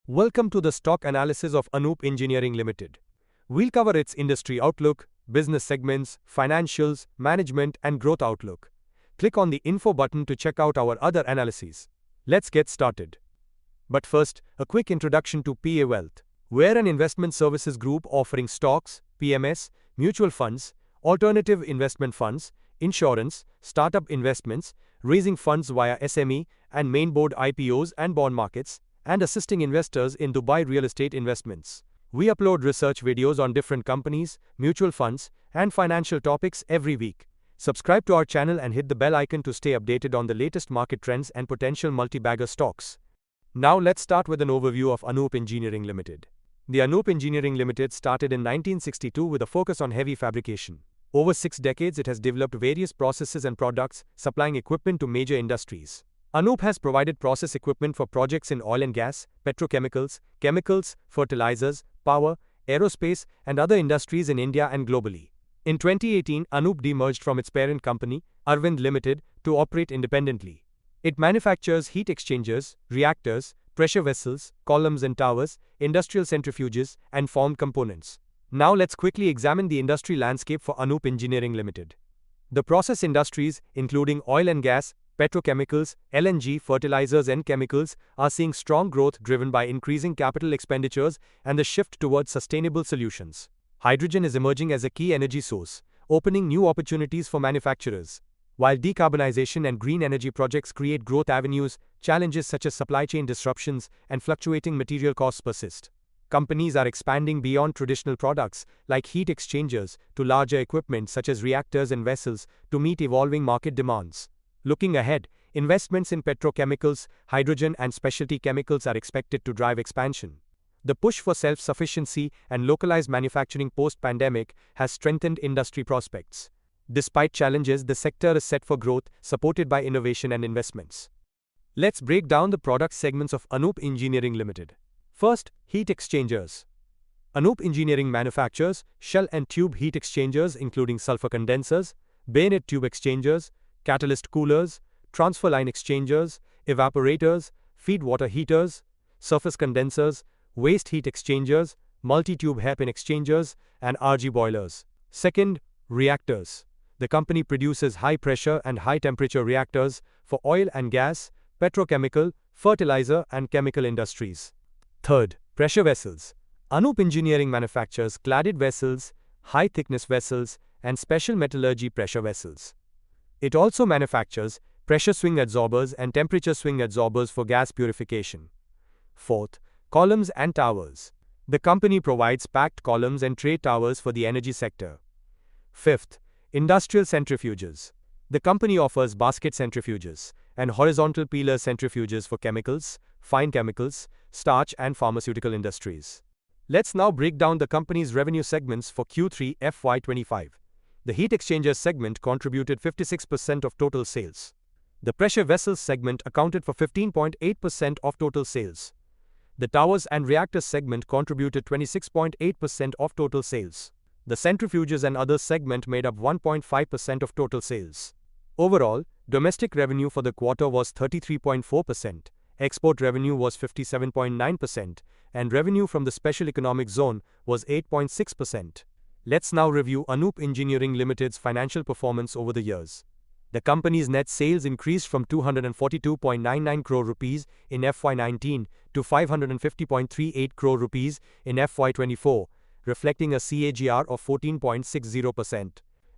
Welcome to the stock analysis of Anup Engineering Limited. We'll cover its industry outlook, business segments, financials, management, and growth outlook. Click on the info button to check out our other analyses. Let's get started. But first, a quick introduction to PA Wealth. We're an investment services group offering stocks, PMS, mutual funds, alternative investment funds, insurance, startup investments, raising funds via SME and mainboard IPOs and bond markets, and assisting investors in Dubai real estate investments. We upload research videos on different companies, mutual funds, and financial topics every week. Subscribe to our channel and hit the bell icon to stay updated on the latest market trends and potential multi-bagger stocks. Now let's start with an overview of Anup Engineering Limited. The Anup Engineering Limited started in 1962 with a focus on heavy fabrication. Over 6 decades it has developed various processes and products, supplying equipment to major industries. Anup has provided process equipment for projects in oil and gas, petrochemicals, chemicals, fertilizers, power, aerospace, and other industries in India and globally. In 2018, Anup demerged from its parent company, Arvind Limited, to operate independently. It manufactures heat exchangers, reactors, pressure vessels, columns and towers, industrial centrifuges, and formed components. Now let's quickly examine the industry landscape for Anup Engineering Limited. The process industries, including oil and gas, petrochemicals, LNG, fertilizers and chemicals, are seeing strong growth driven by increasing capital expenditures and the shift towards sustainable solutions. Hydrogen is emerging as a key energy source, opening new opportunities for manufacturers. While decarbonization and green energy projects create growth avenues, challenges such as supply chain disruptions and fluctuating material costs persist. Companies are expanding beyond traditional products, like heat exchangers, to larger equipment such as reactors and vessels, to meet evolving market demands. Looking ahead, investments in petrochemicals, hydrogen and specialty chemicals are expected to drive expansion. The push for self-sufficiency and localized manufacturing post-pandemic has strengthened industry prospects. Despite challenges, the sector is set for growth, supported by innovation and investments. Let's break down the product segments of Anup Engineering Limited. First, heat exchangers. Anup Engineering manufactures shell and tube heat exchangers including sulfur condensers, bayonet tube exchangers, catalyst coolers, transfer line exchangers, evaporators, feed water heaters, surface condensers, waste heat exchangers, multi-tube hairpin exchangers, and RG boilers. Second, reactors. The company produces high-pressure and high-temperature reactors for oil and gas, petrochemical, fertilizer, and chemical industries. Third, pressure vessels. Anup Engineering manufactures cladded vessels, high-thickness vessels, and special metallurgy pressure vessels. It also manufactures pressure swing adsorbers and temperature swing adsorbers for gas purification. Fourth, columns and towers. The company provides packed columns and tray towers for the energy sector. Fifth, industrial centrifuges. The company offers basket centrifuges and horizontal peeler centrifuges for chemicals, fine chemicals, starch and pharmaceutical industries. Let's now break down the company's revenue segments for Q3 FY25. The heat exchangers segment contributed 56% of total sales. The pressure vessels segment accounted for 15.8% of total sales. The towers and reactors segment contributed 26.8% of total sales. The centrifuges and others segment made up 1.5% of total sales. Overall, domestic revenue for the quarter was 33.4%, export revenue was 57.9%, and revenue from the special economic zone was 8.6%. Let's now review Anup Engineering Limited's financial performance over the years. The company's net sales increased from 242.99 crore rupees in FY19 to 550.38 crore rupees in FY24, reflecting a CAGR of 14.60%.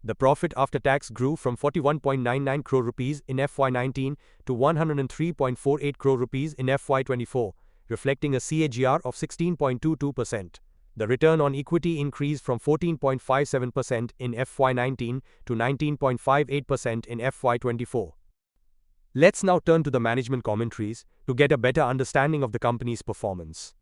The profit after tax grew from 41.99 crore rupees in FY19 to 103.48 crore rupees in FY24, reflecting a CAGR of 16.22%. The return on equity increased from 14.57% in FY19 to 19.58% in FY24. Let's now turn to the management commentaries to get a better understanding of the company's performance.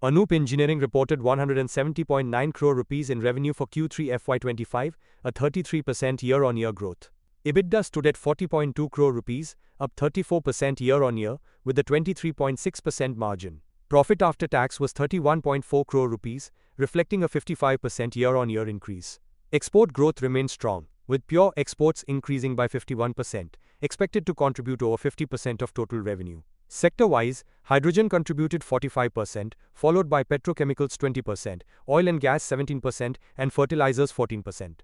Anup Engineering reported 170.9 crore rupees in revenue for Q3 FY25, a 33% year-on-year growth. EBITDA stood at 40.2 crore rupees, up 34% year-on-year, with a 23.6% margin. Profit after tax was 31.4 crore rupees, reflecting a 55% year-on-year increase. Export growth remained strong, with pure exports increasing by 51%, expected to contribute over 50% of total revenue. Sector-wise, hydrogen contributed 45%, followed by petrochemicals 20%, oil and gas 17%, and fertilizers 14%.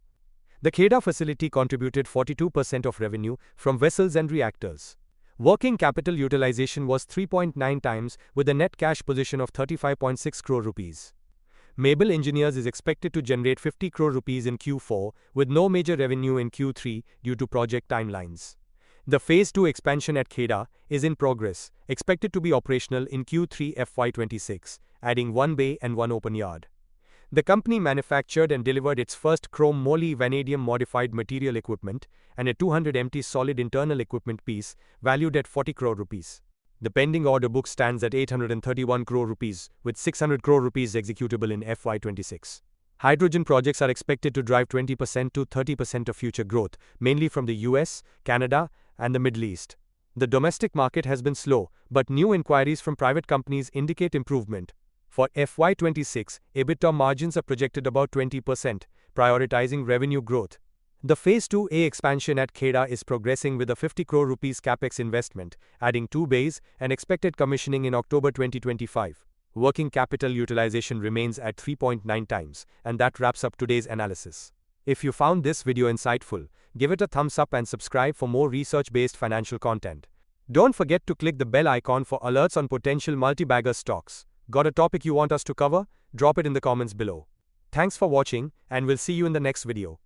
The Keda facility contributed 42% of revenue from vessels and reactors. Working capital utilization was 3.9 times with a net cash position of 35.6 crore rupees. Mabel Engineers is expected to generate 50 crore rupees in Q4 with no major revenue in Q3 due to project timelines. The Phase 2 expansion at Keda is in progress, expected to be operational in Q3 FY26, adding one bay and one open yard. The company manufactured and delivered its first chrome moly vanadium modified material equipment and a 200 MT solid internal equipment piece valued at 40 crore rupees. The pending order book stands at 831 crore rupees, with 600 crore rupees executable in FY26. Hydrogen projects are expected to drive 20% to 30% of future growth, mainly from the US, Canada, and the Middle East. The domestic market has been slow, but new inquiries from private companies indicate improvement. For FY26, EBITDA margins are projected about 20%, prioritizing revenue growth. The Phase 2A expansion at Keda is progressing with a 50 crore rupees capex investment, adding 2 bays and expected commissioning in October 2025. Working capital utilization remains at 3.9 times, and that wraps up today's analysis. If you found this video insightful, give it a thumbs up and subscribe for more research-based financial content. Don't forget to click the bell icon for alerts on potential multi-bagger stocks. Got a topic you want us to cover? Drop it in the comments below. Thanks for watching, and we'll see you in the next video.